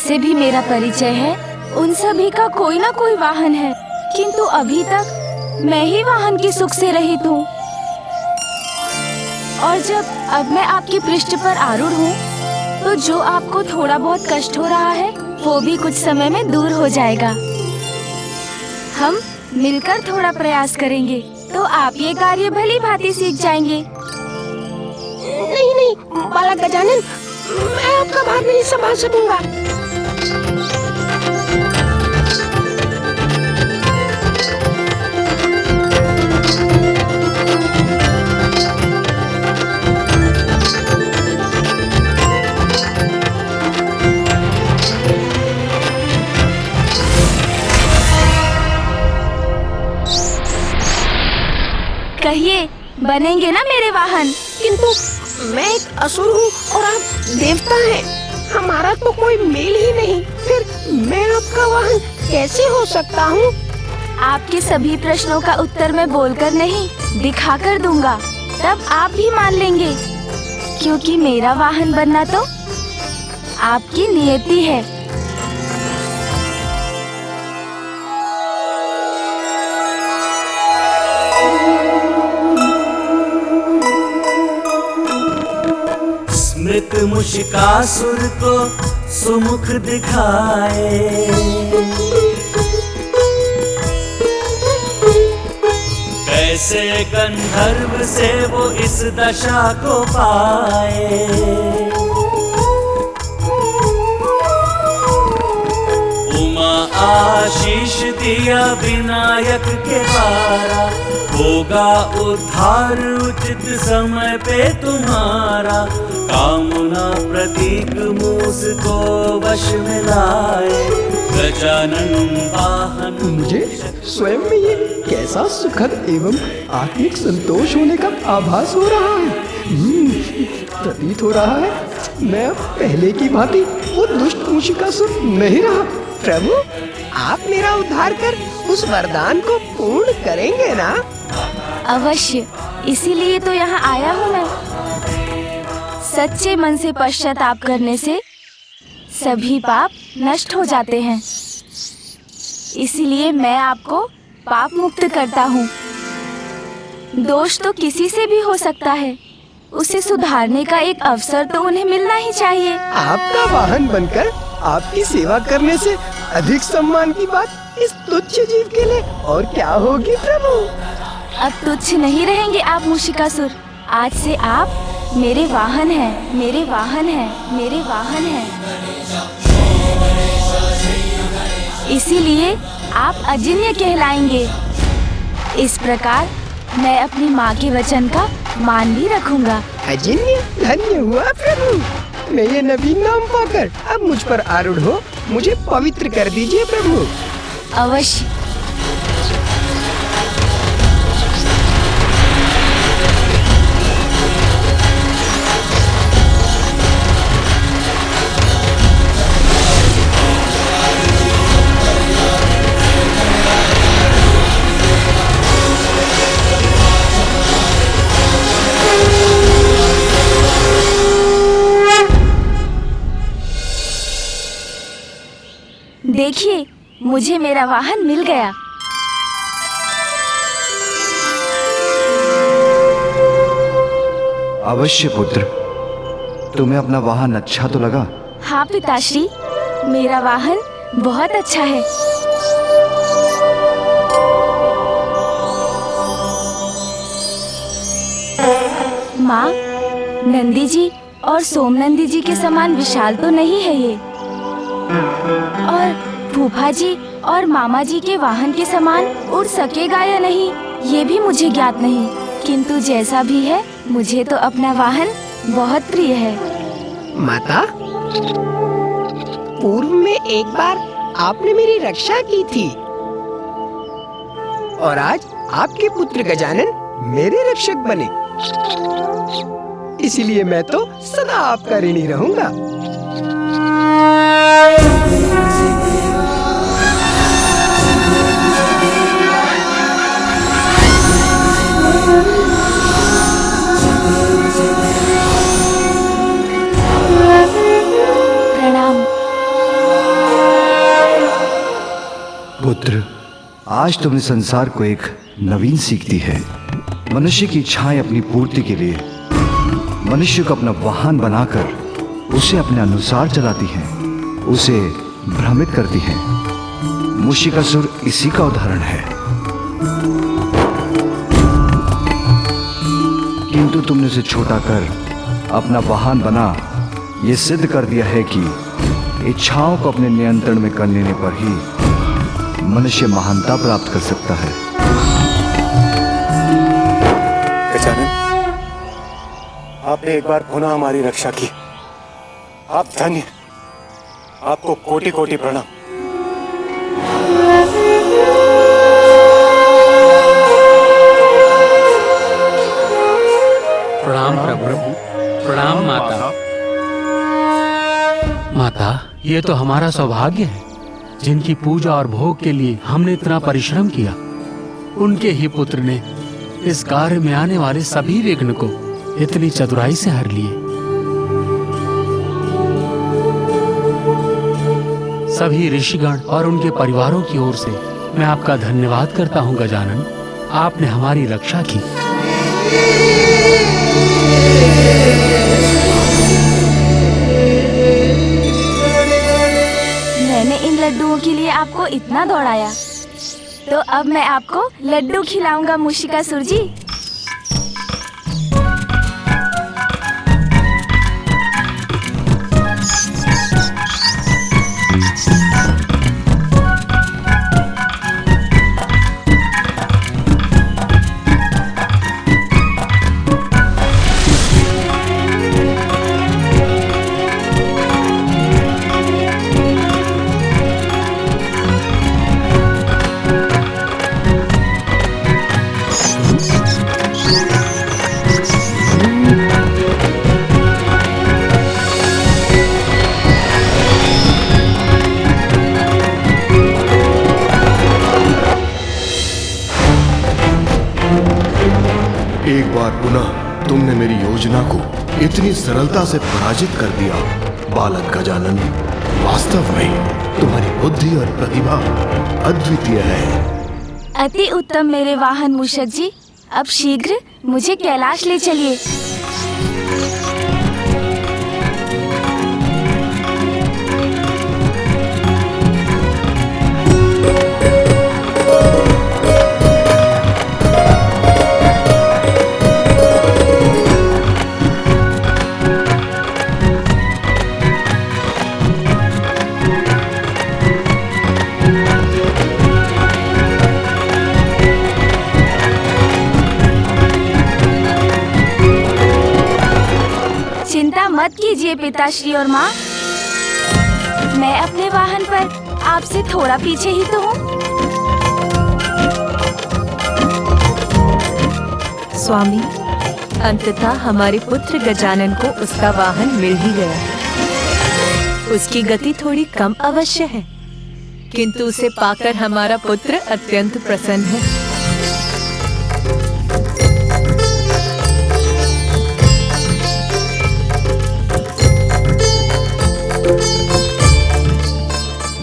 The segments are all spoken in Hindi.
जिससे भी मेरा परिचय है उन सभी का कोई ना कोई वाहन है, किंतु अभी तक मैं ही वाहन की सुख से रहित हूँ। और जब अब मैं आपके पृष्ठ पर आरूढ़ हूँ तो जो आपको थोड़ा बहुत कष्ट हो रहा है वो भी कुछ समय में दूर हो जाएगा। हम मिलकर थोड़ा प्रयास करेंगे तो आप ये कार्य भली भांति सीख जाएंगे। नहीं नहीं बालक गजानन, मैं आपका भार नहीं संभाल सकूंगा। कहिए, बनेंगे ना मेरे वाहन? किंतु मैं एक असुर हूँ और आप देवता हैं, हमारा तो कोई मेल ही नहीं, फिर मैं आपका वाहन कैसे हो सकता हूँ? आपके सभी प्रश्नों का उत्तर मैं बोलकर नहीं, दिखाकर दूंगा, तब आप भी मान लेंगे, क्योंकि मेरा वाहन बनना तो आपकी नियति है। स्मृत मुशिकासुर को सुमुख दिखाए, कैसे गंधर्व से वो इस दशा को पाए। उमा आशीष दिया विनायक के द्वारा, होगा उद्धार उचित समय पे तुम्हारा। कामना प्रतीक मूस को वश में लाए, गजानन वाहन। मुझे स्वयं में ये कैसा सुखद एवं आत्मिक संतोष होने का आभास हो रहा है। प्रतीत हो रहा है मैं अब पहले की भांति वो दुष्ट मूषिकासुर नहीं रहा। प्रभु, आप मेरा उद्धार कर उस वरदान को पूर्ण करेंगे ना? अवश्य, इसीलिए तो यहाँ आया हूँ मैं। सच्चे मन से पश्चाताप करने से सभी पाप नष्ट हो जाते हैं, इसीलिए मैं आपको पाप मुक्त करता हूँ। दोष तो किसी से भी हो सकता है, उसे सुधारने का एक अवसर तो उन्हें मिलना ही चाहिए। आपका वाहन बनकर आपकी सेवा करने से अधिक सम्मान की बात इस तुच्छ जीव के लिए और क्या होगी प्रभु? अब तुच्छ नहीं रहेंगे आप मूषिकासुर। आज से आप मेरे वाहन हैं, मेरे वाहन हैं, मेरे वाहन हैं। इसीलिए आप अजिन्य कहलाएंगे। इस प्रकार मैं अपनी माँ के वचन का मान भी रखूंगा। अजिन्य? धन्य हुआ प्रभु। मैं ये नवीन नाम पाकर अब मुझ पर आरूढ़ हो मुझे पवित्र कर दीजिए प्रभु। अवश्य। देखिए, मुझे मेरा वाहन मिल गया। अवश्य पुत्र, तुम्हें अपना वाहन अच्छा तो लगा? हाँ पिताश्री, मेरा वाहन बहुत अच्छा है। माँ, नंदी जी और सोमनंदी जी के समान विशाल तो नहीं है ये, और फूफा जी और मामा जी के वाहन के समान उड़ सकेगा या नहीं ये भी मुझे ज्ञात नहीं, किंतु जैसा भी है मुझे तो अपना वाहन बहुत प्रिय है। माता, पूर्व में एक बार आपने मेरी रक्षा की थी और आज आपके पुत्र गजानन मेरे रक्षक बने, इसीलिए मैं तो सदा आपका ऋणी रहूंगा। प्रणाम। आज तुमने संसार को एक नवीन सीख दी है। मनुष्य की इच्छाएं अपनी पूर्ति के लिए मनुष्य को अपना वाहन बनाकर उसे अपने अनुसार चलाती हैं, उसे भ्रमित करती हैं। मूषिकासुर इसी का उदाहरण है। किंतु तुमने उसे छोटा कर अपना वाहन बना ये सिद्ध कर दिया है कि इच्छाओं को अपने नियंत्रण में कर लेने पर ही मनुष्य महानता प्राप्त कर सकता है। गजानन, आपने एक बार पुनः हमारी रक्षा की। आप धन्य, आपको कोटि कोटि प्रणाम। प्रणाम प्रभु, प्रणाम माता। माता, ये तो हमारा सौभाग्य है, जिनकी पूजा और भोग के लिए हमने इतना परिश्रम किया। उनके ही पुत्र ने इस कार्य में आने वाले सभी विघ्न को इतनी चतुराई से हर लिए। सभी ऋषिगण और उनके परिवारों की ओर से मैं आपका धन्यवाद करता हूँ गजानन। आपने हमारी रक्षा की। मैंने इन लड्डुओं के लिए आपको इतना दौड़ाया, तो अब मैं आपको लड्डू खिलाऊंगा मूषिकासुर जी। एक बार पुनः तुमने मेरी योजना को इतनी सरलता से पराजित कर दिया। बालक गजानन, वास्तव में तुम्हारी बुद्धि और प्रतिभा अद्वितीय है। अति उत्तम मेरे वाहन मूषक जी। अब शीघ्र मुझे कैलाश ले चलिए। चिंता मत कीजिए पिताश्री और माँ, मैं अपने वाहन पर आपसे थोड़ा पीछे ही तो हूँ। स्वामी, अंततः हमारे पुत्र गजानन को उसका वाहन मिल ही गया। उसकी गति थोड़ी कम अवश्य है, किंतु उसे पाकर हमारा पुत्र अत्यंत प्रसन्न है।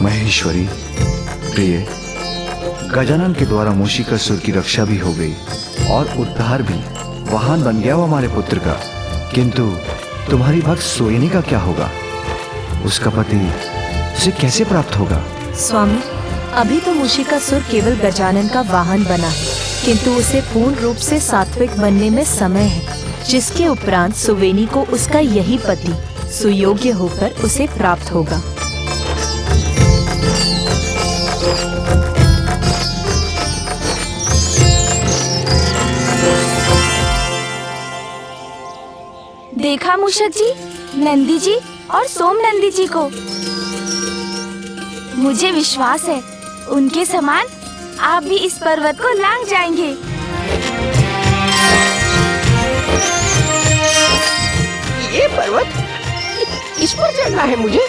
महेश्वरी, प्रिय, गजानन के द्वारा मूषिकासुर की रक्षा भी हो गई और उद्धार भी। वाहन बन गया वो हमारे पुत्र का। किंतु तुम्हारी भक्त सोयनी का क्या होगा? उसका पति उसे कैसे प्राप्त होगा? स्वामी, अभी तो मूषिकासुर केवल गजानन का वाहन बना है, किंतु उसे पूर्ण रूप से सात्विक बनने में समय है, जिसके उपरांत सुवेनी को उसका यही पति सुयोग्य होकर उसे प्राप्त होगा। देखा मूषक जी, नंदी जी और सोम नंदी जी को। मुझे विश्वास है उनके समान आप भी इस पर्वत को लांघ जाएंगे। ये पर्वत, इस पर चढ़ना है मुझे।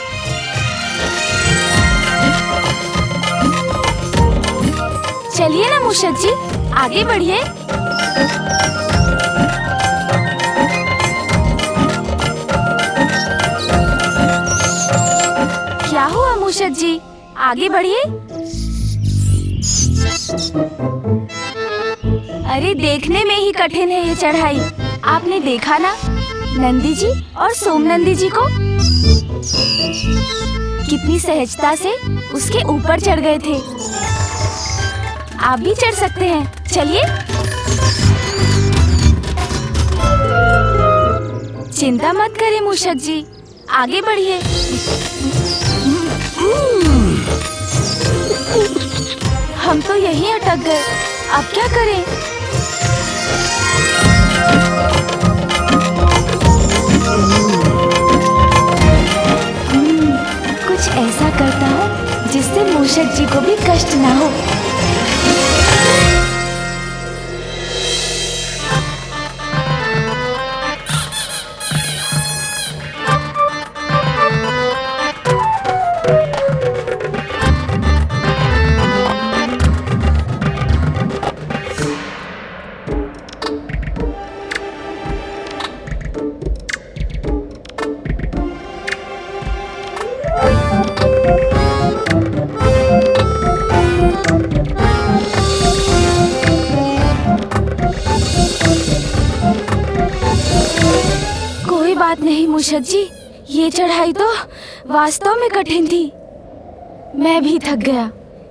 चलिए ना मूषक जी, आगे बढ़िए। क्या हुआ मूषक जी, आगे बढ़िए। अरे देखने में ही कठिन है ये चढ़ाई। आपने देखा ना नंदी जी और सोम नंदी जी को, कितनी सहजता से उसके ऊपर चढ़ गए थे। आप भी चढ़ सकते हैं, चलिए। चिंता मत करें मूषक जी, आगे बढ़िए। हम तो यहीं अटक गए, अब क्या करें? कुछ ऐसा करता हूँ जिससे मूषक जी को भी कष्ट ना हो। नहीं मूषक जी, ये चढ़ाई तो वास्तव में कठिन थी। मैं भी थक गया,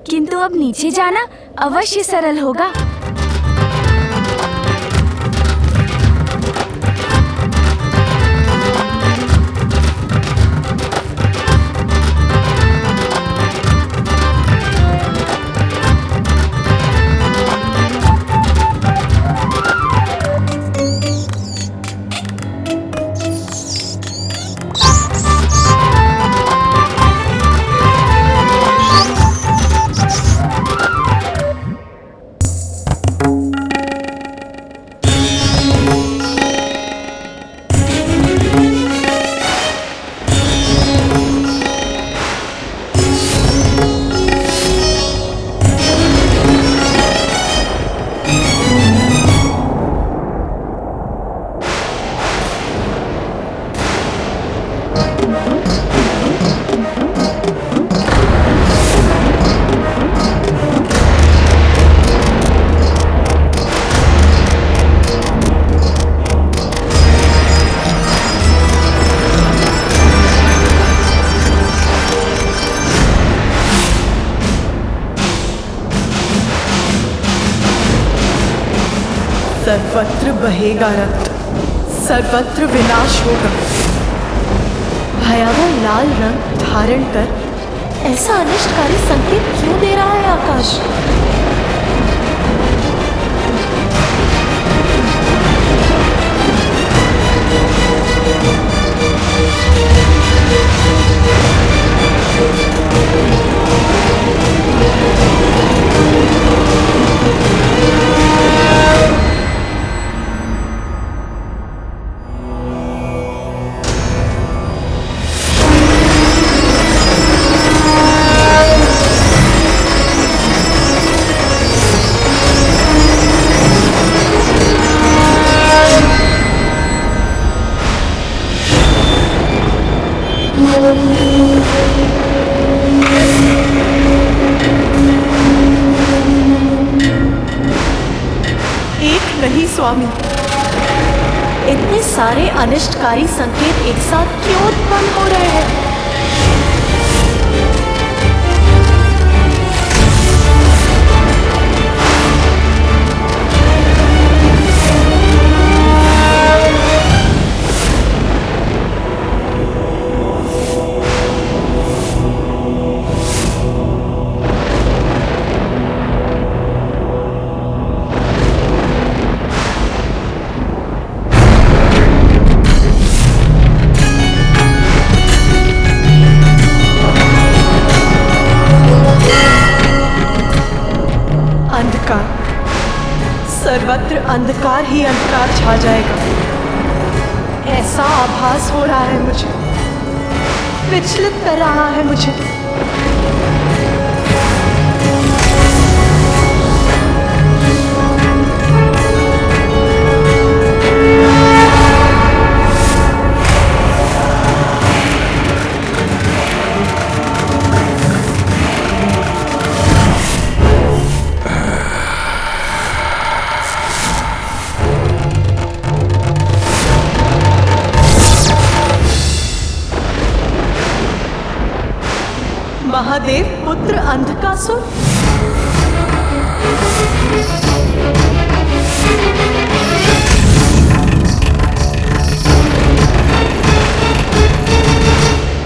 किंतु अब नीचे जाना अवश्य सरल होगा। सर्वत्र बहेगा रक्त, सर्वत्र विनाश होगा। भयावह लाल रंग धारण कर ऐसा अनिष्टकारी संकेत क्यों दे रहा है आकाश? नहीं स्वामी, इतने सारे अनिष्टकारी संकेत एक साथ क्यों उत्पन्न हो रहे हैं? सर्वत्र अंधकार ही अंधकार छा जाएगा, ऐसा आभास हो रहा है मुझे, विचलित कर रहा है मुझे। महादेव पुत्र अंधकासुर।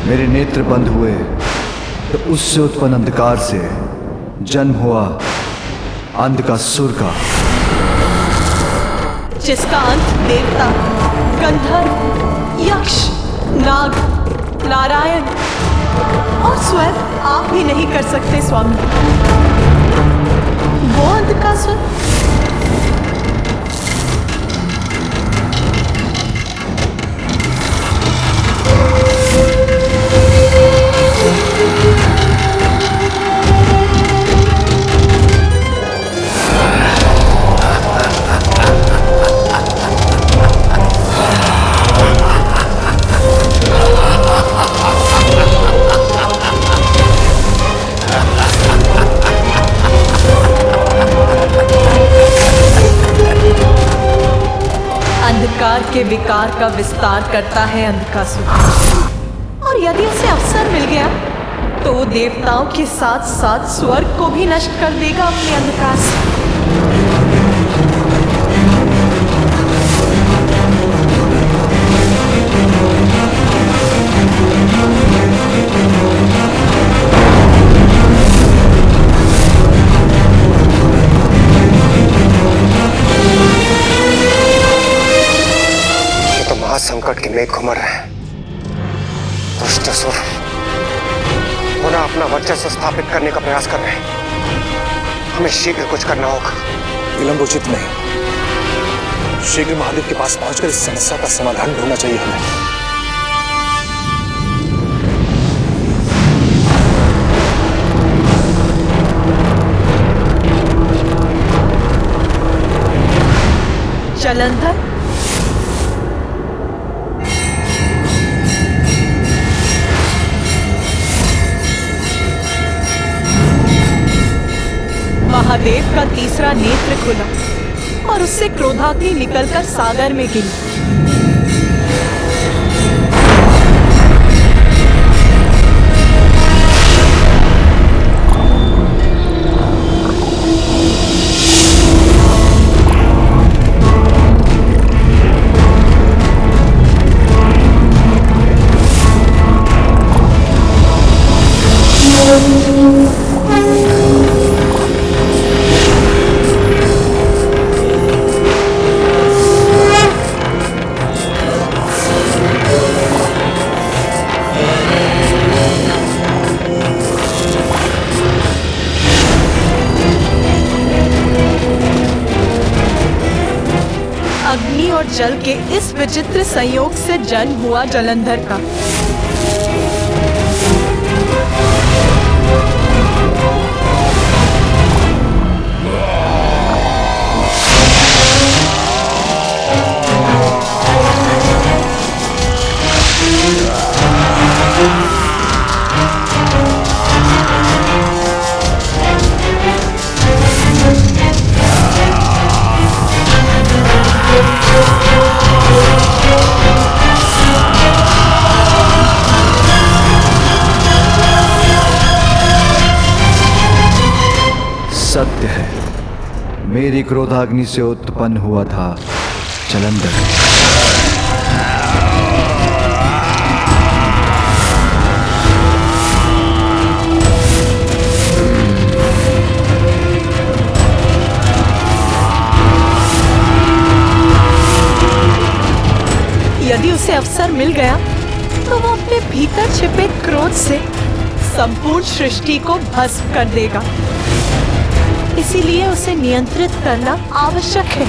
मेरे नेत्र बंद हुए तो उससे उत्पन्न अंधकार से जन्म हुआ अंधकासुर का, जिसका अंत देवता, गंधर्व, यक्ष, नाग, नारायण और स्वयं आप भी नहीं कर सकते स्वामी। वो अंधकासुर के विकार का विस्तार करता है अंधकासुर, और यदि उसे अवसर मिल गया तो वो देवताओं के साथ साथ स्वर्ग को भी नष्ट कर देगा अपने अंधकार से। संकट की मेघ घुमर रहे हैं। दुष्ट असुर पुनः अपना वर्चस्व स्थापित करने का प्रयास कर रहे हैं। हमें शीघ्र कुछ करना होगा। विलंब उचित नहीं। शीघ्र महादेव के पास पहुंचकर इस समस्या का समाधान ढूंढना चाहिए हमें। जलंधर, महादेव का तीसरा नेत्र खुला और उससे क्रोधाग्नि निकलकर सागर में गिरी। अग्नि और जल के इस विचित्र संयोग से जन्म हुआ जलंधर का। सत्य है, मेरी क्रोधाग्नि से उत्पन्न हुआ था जलंधर। यदि उसे अवसर मिल गया तो वो अपने भीतर छिपे क्रोध से संपूर्ण सृष्टि को भस्म कर देगा। इसीलिए उसे नियंत्रित करना आवश्यक है।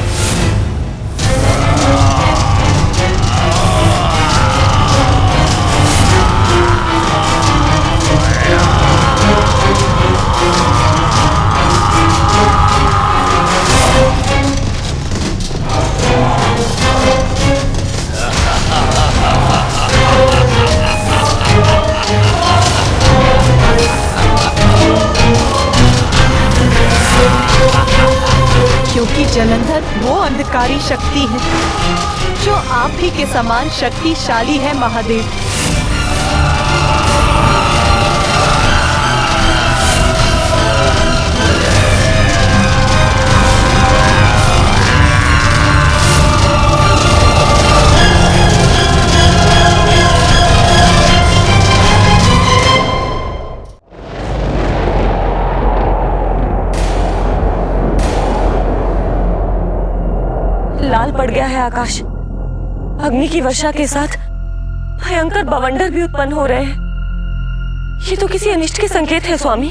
क्योंकि जलंधर वो अंधकारी शक्ति है जो आप ही के समान शक्तिशाली है महादेव। है आकाश। अग्नि की वर्षा के साथ भयंकर बवंडर भी उत्पन्न हो रहे हैं। ये तो किसी अनिष्ट के संकेत है स्वामी।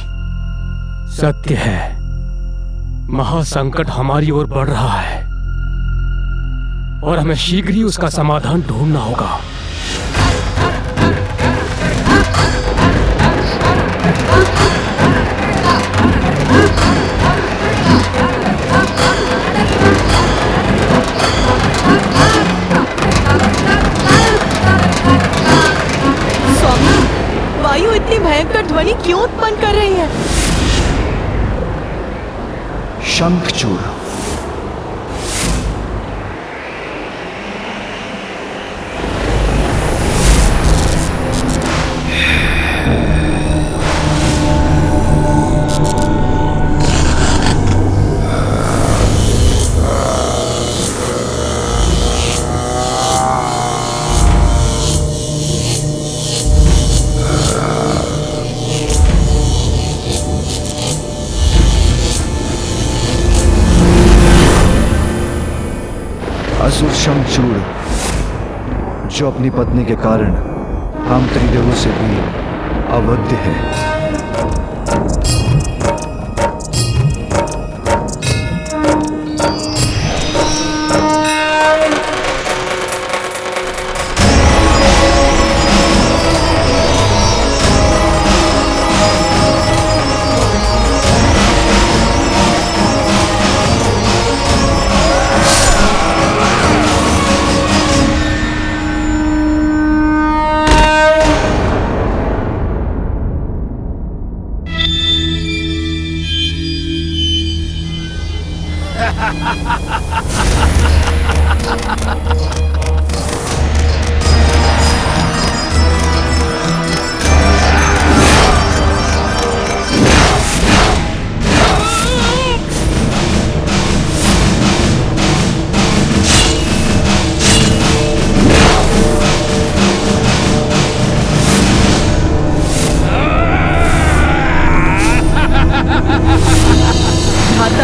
सत्य है, महासंकट हमारी ओर बढ़ रहा है और हमें शीघ्र ही उसका समाधान ढूंढना होगा। स्वामी, वायु इतनी भयंकर ध्वनि क्यों उत्पन्न कर रही है? शंखचूड़। असुर शंखचूड़, जो अपनी पत्नी के कारण हम त्रिदेवों से भी अवध्य है।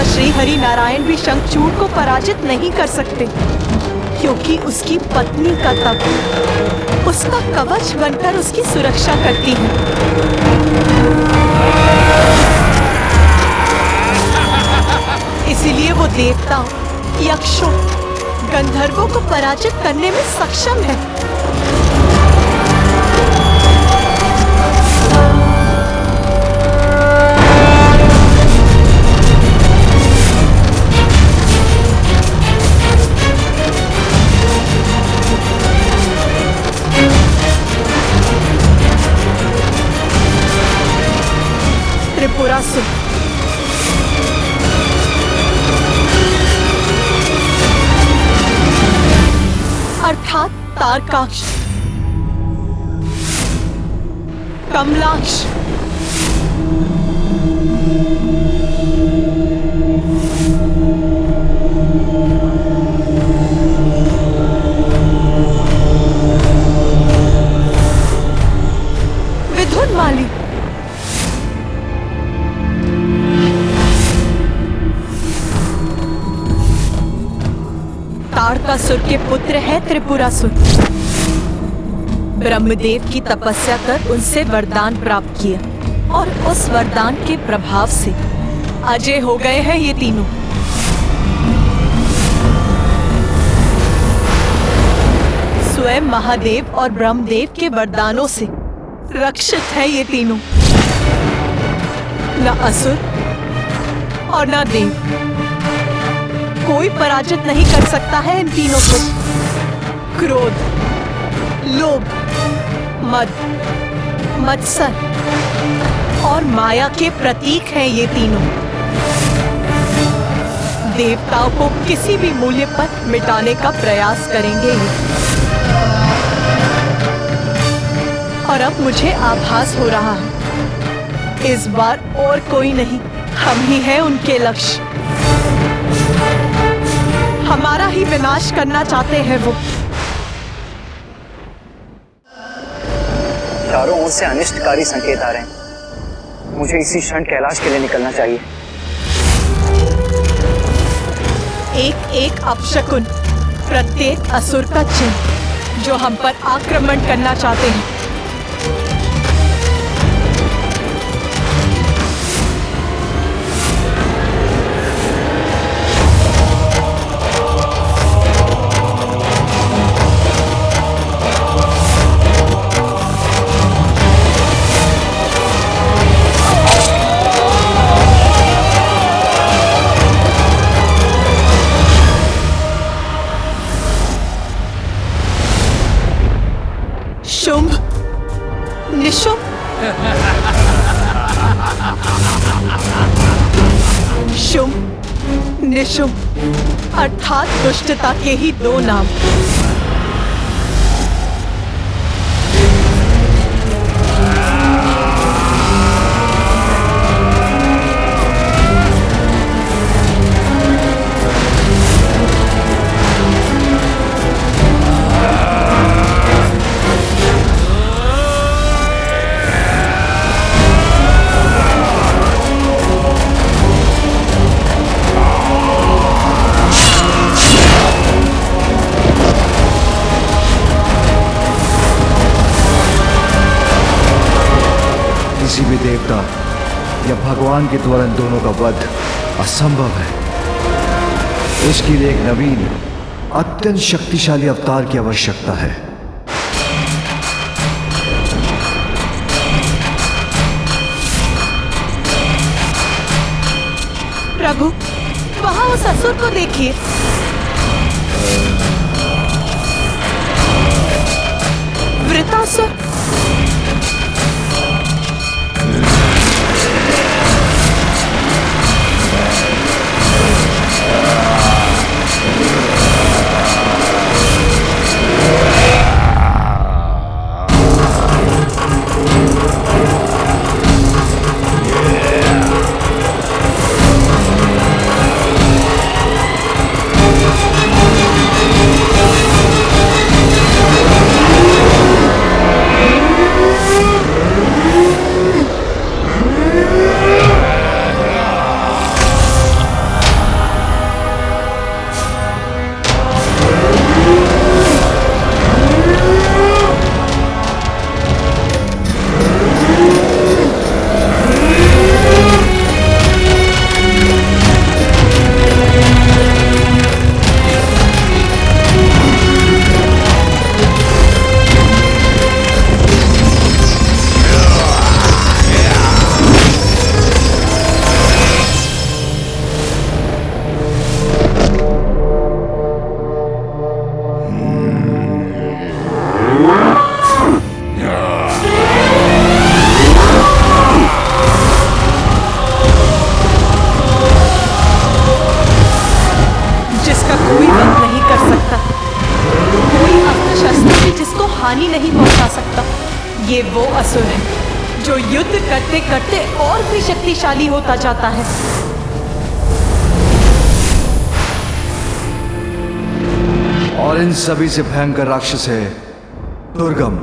श्री हरि नारायण भी शंखचूड़ को पराजित नहीं कर सकते, क्योंकि उसकी पत्नी का तप उसका कवच बनकर उसकी सुरक्षा करती है। इसीलिए वो देवताओं, यक्षों, गंधर्वों को पराजित करने में सक्षम है। त्रिपुरासुर, अर्थात तारकाक्ष, कमलाक्ष, विधुनमाली, तारकासुर के पुत्र है त्रिपुरासुर। ब्रह्मदेव की तपस्या कर उनसे वरदान प्राप्त किया और उस वरदान के प्रभाव से अजय हो गए हैं ये तीनों। स्वयं महादेव और ब्रह्मदेव के वरदानों से रक्षित है ये तीनों। न असुर और न देव, कोई पराजित नहीं कर सकता है इन तीनों को। क्रोध, लोभ, मद, मत्सर और माया के प्रतीक हैं ये तीनों। देवताओं को किसी भी मूल्य पर मिटाने का प्रयास करेंगे ये। और अब मुझे आभास हो रहा है, इस बार और कोई नहीं, हम ही हैं उनके लक्ष्य। हमारा ही विनाश करना चाहते हैं वो। चारों ओर से अनिष्टकारी संकेत आ रहे हैं। मुझे इसी क्षण कैलाश के लिए निकलना चाहिए। एक एक अपशकुन प्रत्येक असुर का चिन्ह जो हम पर आक्रमण करना चाहते हैं। शुंभ, निशुंभ, शुंभ, निशुंभ अर्थात दुष्टता के ही दो नाम। किसी भी देवता या भगवान के द्वारा इन दोनों का वध असंभव है। उसके लिए एक नवीन अत्यंत शक्तिशाली अवतार की आवश्यकता है। प्रभु, वहां उस असुर को देखिए। वृतासुर। हानि नहीं पहुंचा सकता। ये वो असुर है जो युद्ध करते करते और भी शक्तिशाली होता जाता है। और इन सभी से भयंकर राक्षस है दुर्गम।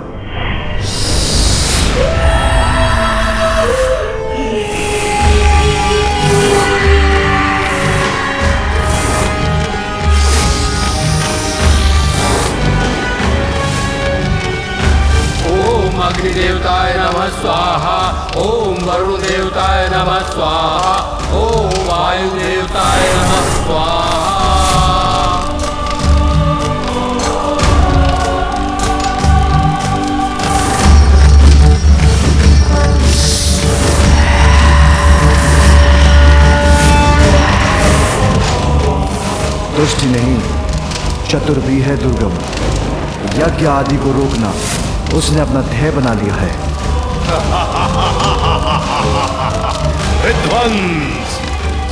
अग्निदेवताय नमः स्वाहा। ओम वरुण देवताय नमः स्वाहा। ओम वायु देवताय नमः स्वाहा। दुष्टि नहीं, चतुर भी है दुर्गम। यज्ञ आदि को रोकना उसने अपना ध्येय बना लिया है। विध्वंस,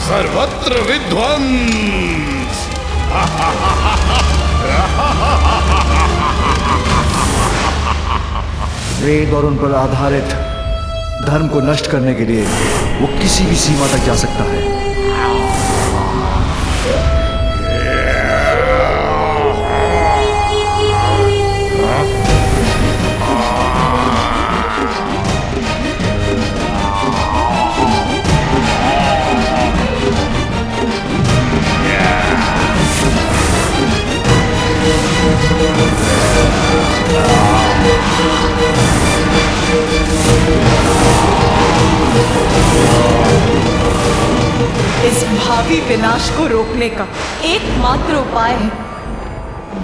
सर्वत्र विध्वंस। वेद और उन पर आधारित धर्म को नष्ट करने के लिए वो किसी भी सीमा तक जा सकता है। मानवी विनाश को रोकने का एकमात्र उपाय है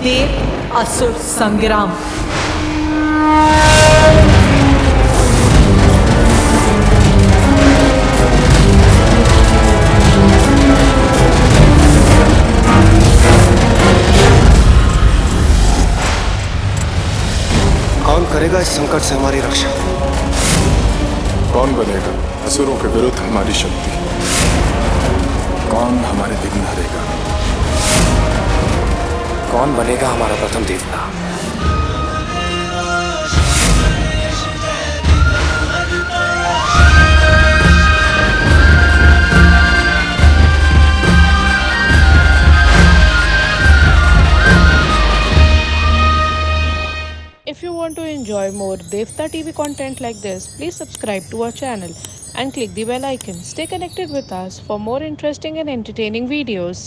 देव असुर संग्राम। कौन करेगा इस संकट से हमारी रक्षा? कौन बनेगा असुरों के विरुद्ध हमारी शक्ति? कौन हमारे विघ्न हरेगा? कौन बनेगा हमारा प्रथम देवता? If you want to enjoy more Devta TV content like this, please subscribe to our channel and click the bell icon. Stay connected with us for more interesting and entertaining videos.